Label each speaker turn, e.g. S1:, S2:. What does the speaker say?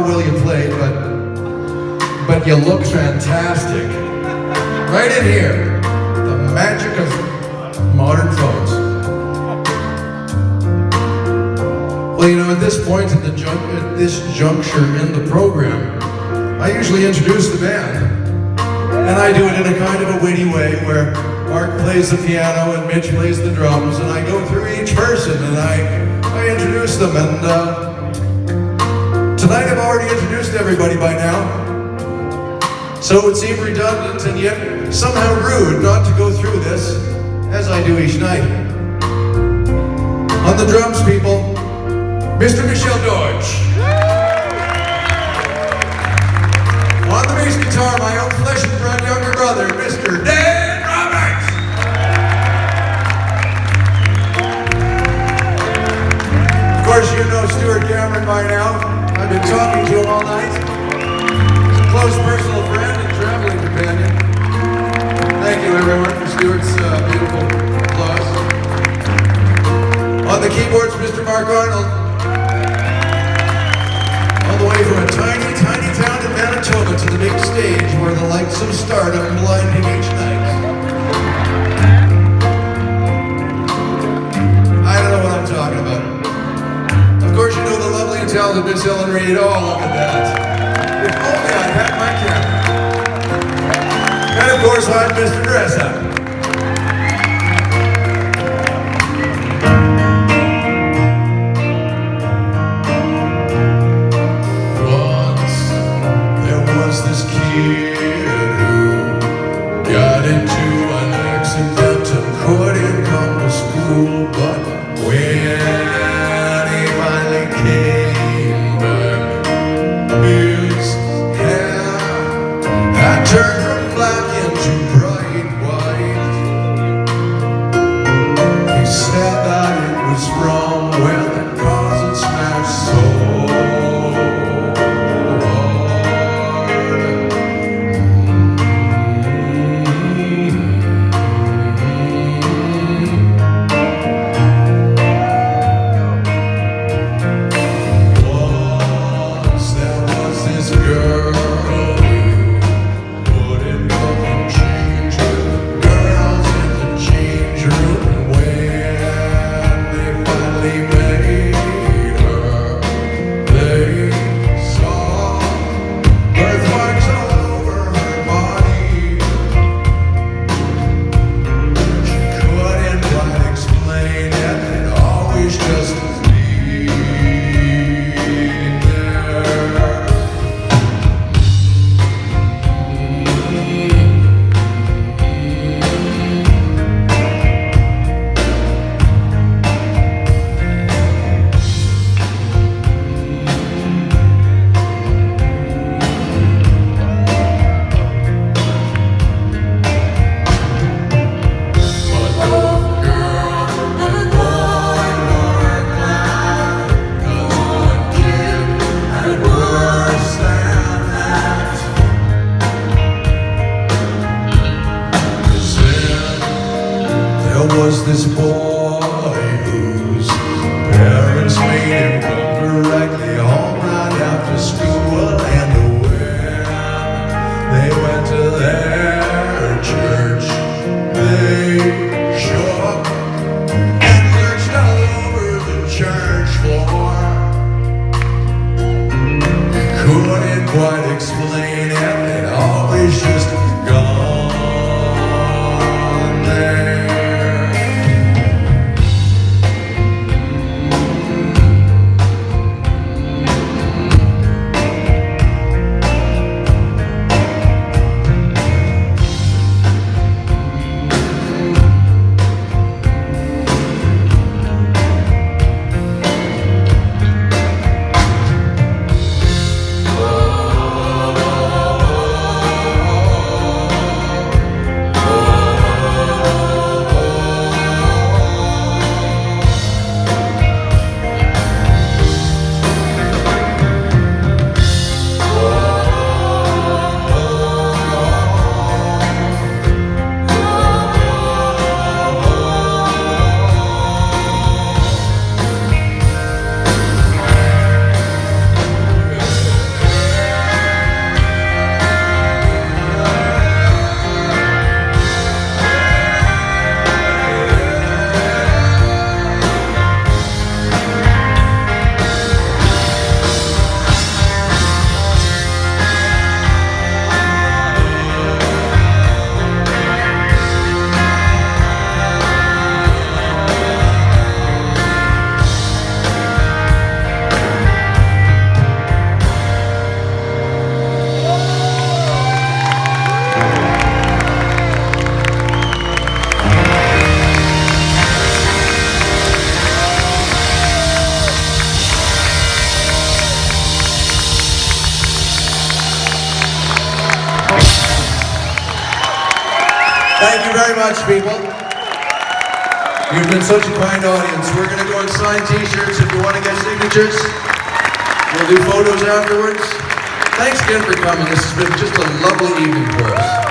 S1: will you play, but you look fantastic. Right in here, the magic of modern phones. Well, you know, at this point at this juncture in the program, I usually introduce the band. And I do it in a kind of a witty way where Mark plays the piano and Mitch plays the drums, and I go through each person and I introduce them. And tonight I've already introduced everybody by now, so it would seem redundant and yet somehow rude not to go through this as I do each night. On the drums, people, Mr. Michel Dodge. On the bass guitar, my own flesh and blood younger brother, Mr. Dan Roberts. Of course, you know Stuart Cameron by now. I've been talking to him all night. He's a close personal friend and traveling companion. Thank you, everyone, for Stuart's beautiful applause. On the keyboards, Mr. Mark Arnold. All the way from a tiny, tiny town in Manitoba to the big stage where the lights of stardom blind him each night. I don't know what I'm talking about. Of course, you know the lovely and talented Miss Ellen Reid. Oh, look at that. If only I had my camera. And of course, I'm Mr. Dress Up. This kid who got into an accident and couldn't come to school, but when he finally came back, his hair had turned from black into bright white. He said that it was from where the cars had smashed so. Was this boy whose parents made him come directly home right after school, and when they went to their church, they shook and lurched all over the church floor. You couldn't quite explain it, it always just gone there. Thank you very much, people. You've been such a kind audience. We're going to go and sign t-shirts if you want to get signatures. We'll do photos afterwards. Thanks again for coming. This has been just a lovely evening for us.